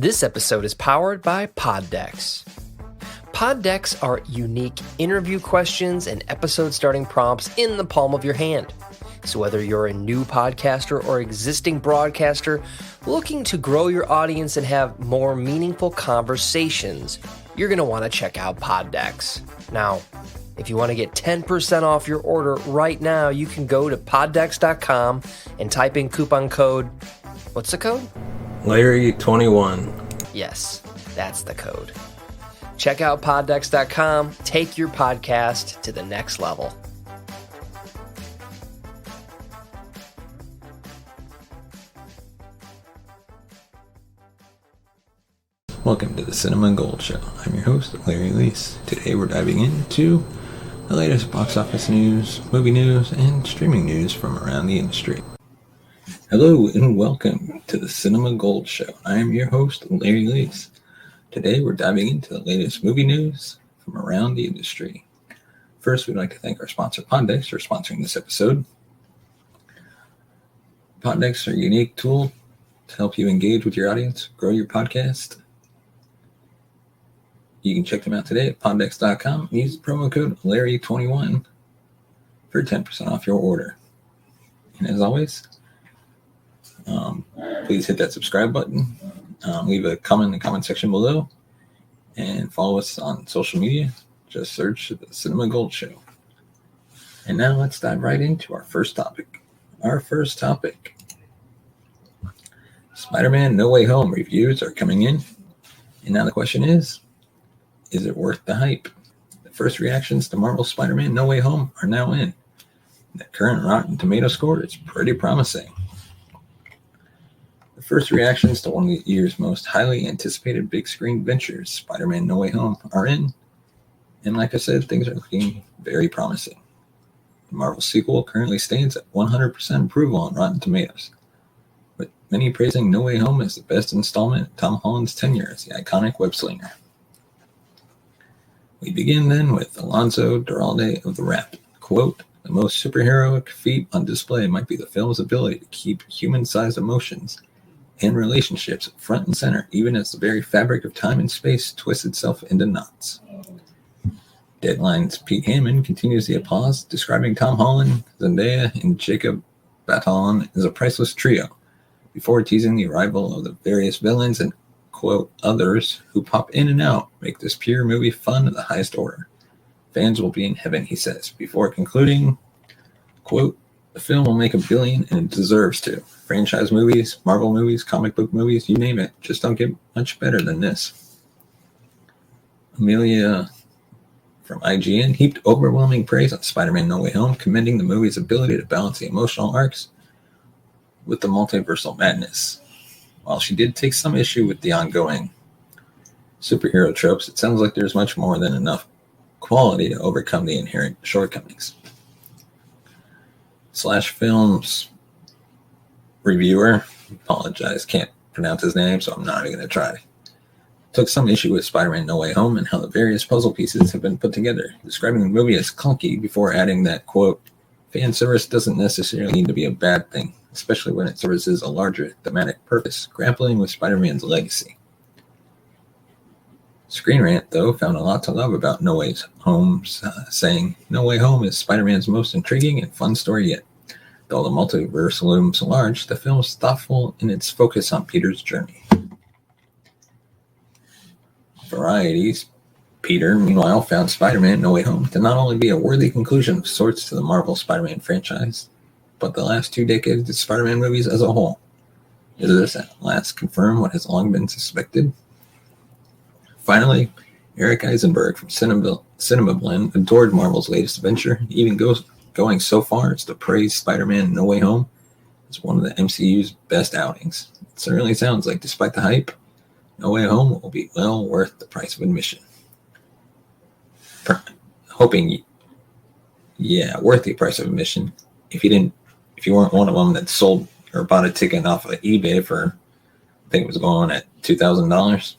This episode is powered by Pod Decks. Pod Decks are unique interview questions and episode starting prompts in the palm of your hand. So whether you're a new podcaster or existing broadcaster looking to grow your audience and have more meaningful conversations, you're going to want to check out Pod Decks. Now, if you want to get 10% off your order right now, you can go to poddecks.com and type in coupon code. What's the code? Larry21. Yes, that's the code. Check out poddecks.com. Take your podcast to the next level. Welcome to the Cinema Gold Show. I'm your host, Larry Leese. Today we're diving into the latest box office news, movie news, and streaming news from around the industry. Hello and welcome to the Cinema Gold Show. I am your host, Larry Leese. Today we're diving into the latest movie news from around the industry. First, we'd like to thank our sponsor, Pod Decks, for sponsoring this episode. Pod Decks are a unique tool to help you engage with your audience, grow your podcast. You can check them out today at poddecks.com and use the promo code Larry21 for 10% off your order. And as always, please hit that subscribe button, leave a comment in the comment section below, and follow us on social media. Just search the Cinema Gold Show. And now let's dive right into our first topic. Spider-Man No Way Home reviews are coming in. And now the question is it worth the hype? The first reactions to Marvel's Spider-Man No Way Home are now in. The current Rotten Tomato score is pretty promising. The first reactions to one of the year's most highly anticipated big screen ventures, Spider-Man No Way Home, are in. And like I said, things are looking very promising. The Marvel sequel currently stands at 100% approval on Rotten Tomatoes, with many praising No Way Home as the best installment of Tom Holland's tenure as the iconic web-slinger. We begin then with Alonso Duralde of The Wrap. Quote, "The most superheroic feat on display might be the film's ability to keep human-sized emotions and relationships front and center, even as the very fabric of time and space twists itself into knots." Deadline's Pete Hammond continues the applause, describing Tom Holland, Zendaya, and Jacob Batalon as a priceless trio, before teasing the arrival of the various villains and, quote, others who pop in and out make this pure movie fun of the highest order. Fans will be in heaven, he says, before concluding, quote, "The film will make $1 billion and it deserves to. Franchise movies, Marvel movies, comic book movies, you name it, just don't get much better than this." Amelia from IGN heaped overwhelming praise on Spider-Man No Way Home, commending the movie's ability to balance the emotional arcs with the multiversal madness. While she did take some issue with the ongoing superhero tropes, it sounds like there's much more than enough quality to overcome the inherent shortcomings. Slash Films reviewer, apologize, can't pronounce his name, so I'm not even going to try, took some issue with Spider-Man No Way Home and how the various puzzle pieces have been put together, describing the movie as clunky before adding that, quote, "Fan service doesn't necessarily need to be a bad thing, especially when it services a larger thematic purpose, grappling with Spider-Man's legacy." Screen Rant, though, found a lot to love about No Way Home, saying, "No Way Home is Spider-Man's most intriguing and fun story yet. Though the multiverse looms large, the film is thoughtful in its focus on Peter's journey." Variety's Peter, meanwhile, found Spider-Man No Way Home to not only be a worthy conclusion of sorts to the Marvel Spider-Man franchise, but the last 2 decades of Spider-Man movies as a whole. Does this at last confirm what has long been suspected? Finally, Eric Eisenberg from Cinema Blend adored Marvel's latest adventure, even going so far as to praise Spider-Man No Way Home as one of the MCU's best outings. It certainly sounds like, despite the hype, No Way Home will be well worth the price of admission. Worth the price of admission. If you weren't one of them that sold or bought a ticket off of eBay for, I think it was going at $2,000.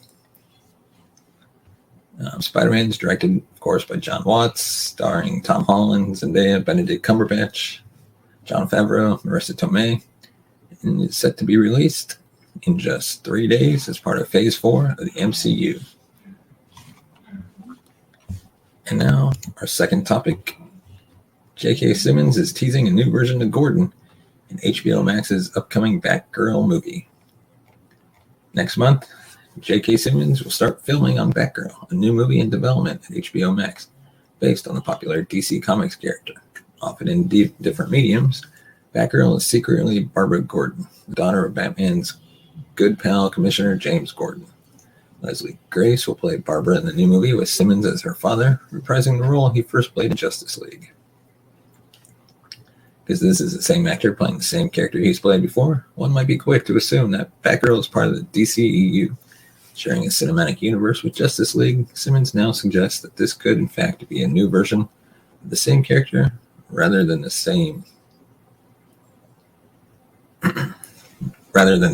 Spider-Man is directed, of course, by John Watts, starring Tom Holland, Zendaya, Benedict Cumberbatch, Jon Favreau, Marissa Tomei, and is set to be released in just 3 days as part of Phase 4 of the MCU. And now, our second topic. J.K. Simmons is teasing a new version of Gordon in HBO Max's upcoming Batgirl movie. Next month, J.K. Simmons will start filming on Batgirl, a new movie in development at HBO Max, based on the popular DC Comics character. Often in different mediums, Batgirl is secretly Barbara Gordon, the daughter of Batman's good pal Commissioner James Gordon. Leslie Grace will play Barbara in the new movie with Simmons as her father, reprising the role he first played in Justice League. Because this is the same actor playing the same character he's played before, one might be quick to assume that Batgirl is part of the DCEU. Sharing a cinematic universe with Justice League, Simmons now suggests that this could in fact be a new version of the same character rather than the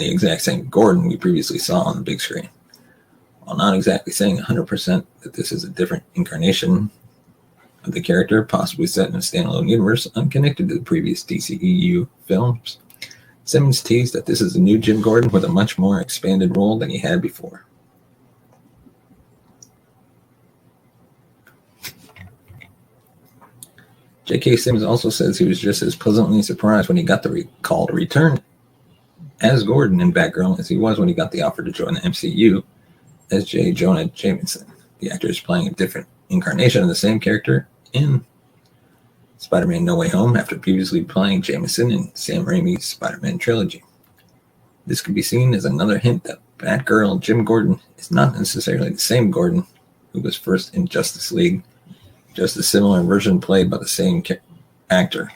exact same Gordon we previously saw on the big screen. While not exactly saying 100% that this is a different incarnation of the character, possibly set in a standalone universe unconnected to the previous DCEU films, Simmons teased that this is a new Jim Gordon with a much more expanded role than he had before. J.K. Simmons also says he was just as pleasantly surprised when he got the call to return as Gordon in Batgirl as he was when he got the offer to join the MCU as J. Jonah Jameson. The actor is playing a different incarnation of the same character in Spider-Man No Way Home after previously playing Jameson in Sam Raimi's Spider-Man trilogy. This could be seen as another hint that Batgirl Jim Gordon is not necessarily the same Gordon who was first in Justice League, just a similar version played by the same actor.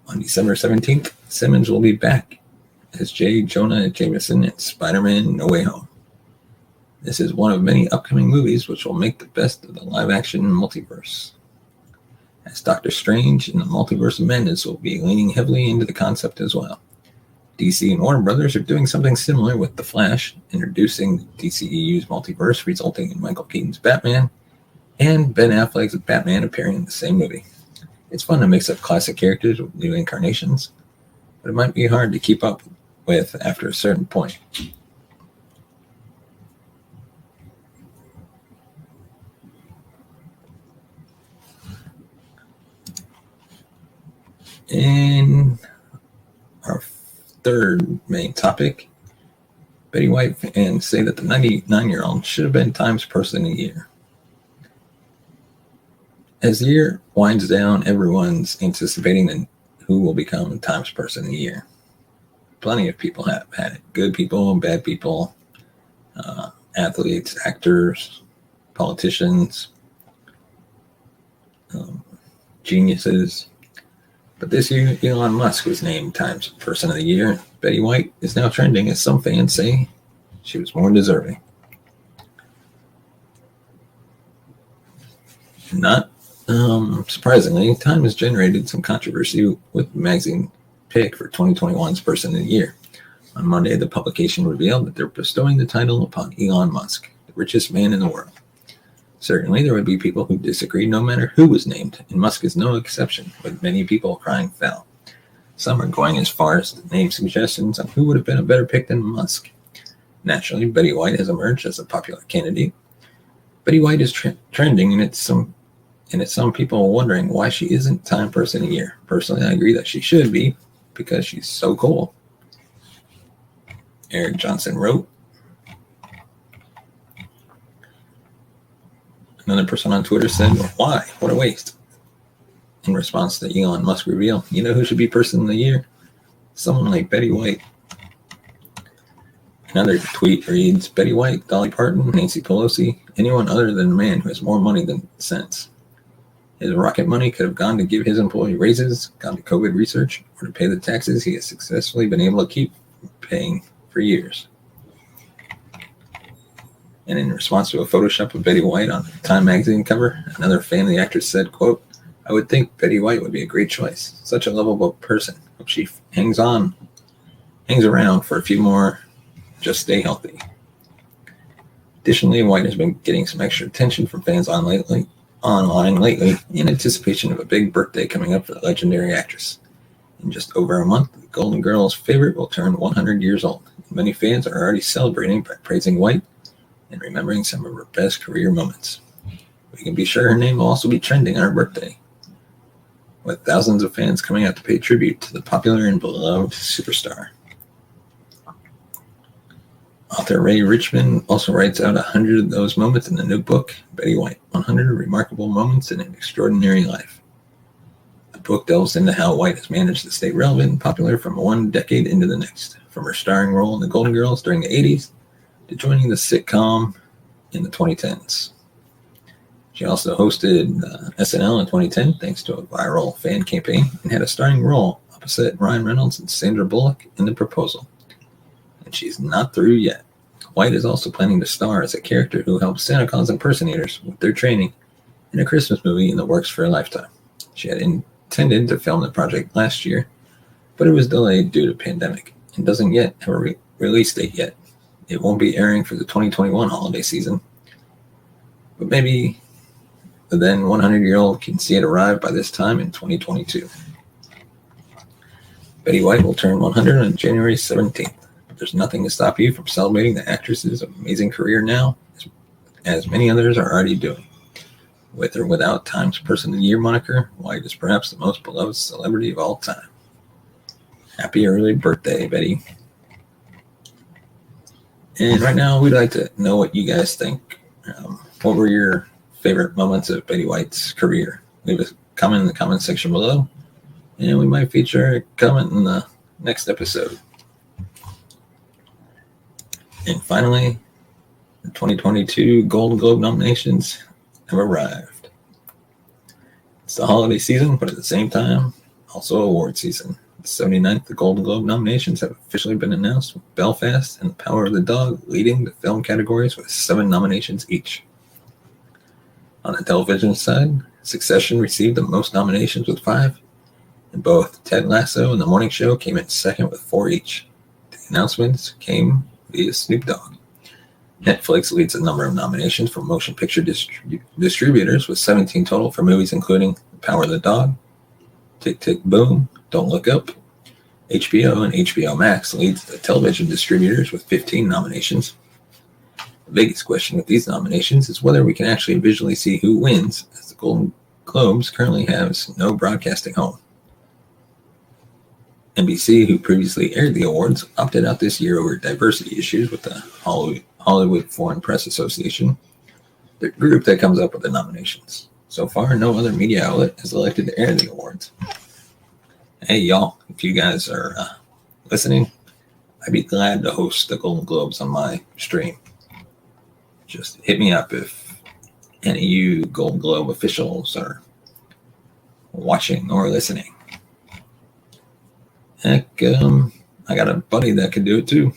On December 17th, Simmons will be back as J. Jonah Jameson in Spider-Man No Way Home. This is one of many upcoming movies which will make the best of the live-action multiverse, as Doctor Strange in the Multiverse of Madness will be leaning heavily into the concept as well. DC and Warner Brothers are doing something similar with The Flash, introducing the DCEU's multiverse, resulting in Michael Keaton's Batman and Ben Affleck's Batman appearing in the same movie. It's fun to mix up classic characters with new incarnations, but it might be hard to keep up with after a certain point. And our third main topic, Betty White fans say that the 99-year-old should have been Times Person of the Year. As the year winds down, everyone's anticipating who will become Times Person of the Year. Plenty of people have had it. Good people, bad people, athletes, actors, politicians, geniuses. But this year, Elon Musk was named Times Person of the Year. Betty White is now trending, as some fans say she was more deserving. Not surprisingly, Time has generated some controversy with the magazine pick for 2021's Person of the Year. On Monday, the publication revealed that they're bestowing the title upon Elon Musk, the richest man in the world. Certainly, there would be people who disagree no matter who was named, and Musk is no exception, with many people crying foul. Some are going as far as to name suggestions on who would have been a better pick than Musk. Naturally, Betty White has emerged as a popular candidate. Betty White is trending, and it's some people wondering why she isn't Time Person of the Year. Personally, I agree that she should be, because she's so cool. Eric Johnson wrote. Another person on Twitter said, "Why? What a waste." In response to Elon Musk reveal, you know who should be Person of the Year? Someone like Betty White. Another tweet reads, Betty White, Dolly Parton, Nancy Pelosi, anyone other than a man who has more money than sense. His rocket money could have gone to give his employee raises, gone to COVID research, or to pay the taxes he has successfully been able to keep paying for years. And in response to a Photoshop of Betty White on the Time magazine cover, another fan of the actress said, quote, I would think Betty White would be a great choice. Such a lovable person. Hope she hangs around for a few more. Just stay healthy. Additionally, White has been getting some extra attention from fans online lately in anticipation of a big birthday coming up for the legendary actress. In just over a month, the Golden Girls' favorite will turn 100 years old. Many fans are already celebrating by praising White and remembering some of her best career moments. We can be sure her name will also be trending on her birthday, with thousands of fans coming out to pay tribute to the popular and beloved superstar. Author Ray Richmond also writes out 100 of those moments in the new book, Betty White, 100 Remarkable Moments in an Extraordinary Life. The book delves into how White has managed to stay relevant and popular from one decade into the next, from her starring role in the Golden Girls during the 80s to joining the sitcom in the 2010s. She also hosted SNL in 2010 thanks to a viral fan campaign and had a starring role opposite Ryan Reynolds and Sandra Bullock in The Proposal. And she's not through yet. White is also planning to star as a character who helps Santa Claus impersonators with their training in a Christmas movie in the works for a lifetime. She had intended to film the project last year, but it was delayed due to pandemic and doesn't yet have a release date yet. It won't be airing for the 2021 holiday season, but maybe the then 100-year-old can see it arrive by this time in 2022. Betty White will turn 100 on January 17th. There's nothing to stop you from celebrating the actress's amazing career now, as many others are already doing. With or without Time's Person of the Year moniker, White is perhaps the most beloved celebrity of all time. Happy early birthday, Betty. And right now, we'd like to know what you guys think. What were your favorite moments of Betty White's career? Leave a comment in the comment section below, and we might feature a comment in the next episode. And finally, the 2022 Golden Globe nominations have arrived. It's the holiday season, but at the same time, also award season. The 79th Golden Globe nominations have officially been announced, with Belfast and The Power of the Dog leading the film categories with 7 nominations each. On the television side, Succession received the most nominations with 5, and both Ted Lasso and The Morning Show came in second with 4 each. The announcements came via Snoop Dogg. Netflix leads the number of nominations for motion picture distributors with 17 total for movies including The Power of the Dog, Tick, Tick, Boom, Don't Look Up. HBO and HBO Max leads the television distributors with 15 nominations. The biggest question with these nominations is whether we can actually visually see who wins, as the Golden Globes currently has no broadcasting home. NBC, who previously aired the awards, opted out this year over diversity issues with the Hollywood Foreign Press Association, the group that comes up with the nominations. So far, no other media outlet has elected to air the awards. Hey, y'all, if you guys are listening, I'd be glad to host the Golden Globes on my stream. Just hit me up if any of you Golden Globe officials are watching or listening. Heck, I got a buddy that can do it too.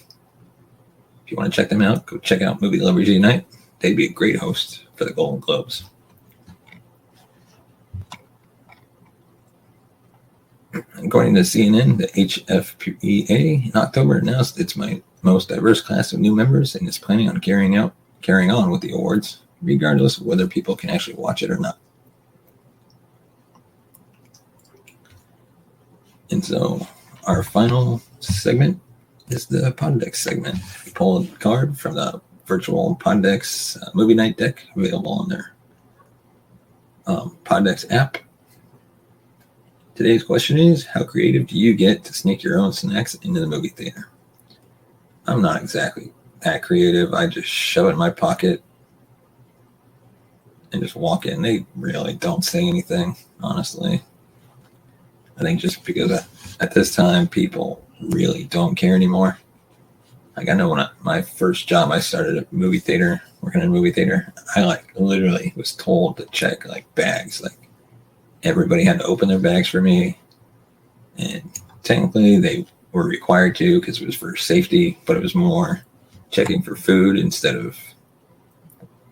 If you want to check them out, go check out Movie Lovers Unite. They'd be a great host for the Golden Globes. According to CNN, the HFPA in October announced its most diverse class of new members and is planning on carrying on with the awards, regardless of whether people can actually watch it or not. And so our final segment is the Poddex segment. We pull a card from the virtual Poddex movie night deck available on their Poddex app. Today's question is, how creative do you get to sneak your own snacks into the movie theater? I'm not exactly that creative. I just shove it in my pocket and just walk in. They really don't say anything, honestly. I think just because at this time, people really don't care anymore. Like, I know when my first job, I started at a movie theater, working in a movie theater. I literally was told to check bags. Everybody had to open their bags for me. And technically they were required to because it was for safety, but it was more checking for food instead of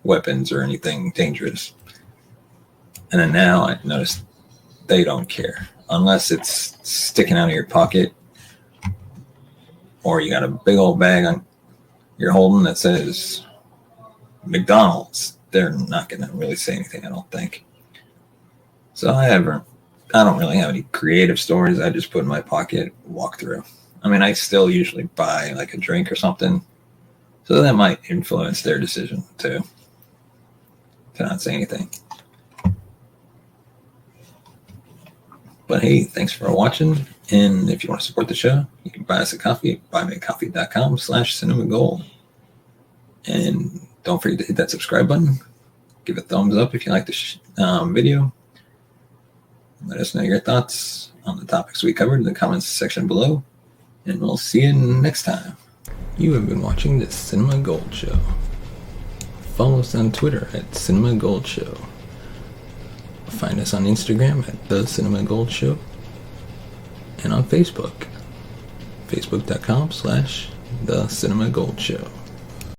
weapons or anything dangerous. And then now I noticed they don't care unless it's sticking out of your pocket or you got a big old bag you're holding that says McDonald's. They're not going to really say anything, I don't think. So I haven't I don't really have any creative stories. I just put in my pocket, walk through. I mean, I still usually buy like a drink or something, so that might influence their decision to not say anything. But hey, thanks for watching. And if you want to support the show, you can buy us a coffee at buymeacoffee.com/cinemagold. And don't forget to hit that subscribe button. Give a thumbs up if you like the video. Let us know your thoughts on the topics we covered in the comments section below. And we'll see you next time. You have been watching the Cinema Gold Show. Follow us on Twitter at Cinema Gold Show. Find us on Instagram at The Cinema Gold Show. And on Facebook, facebook.com/The Cinema Gold Show.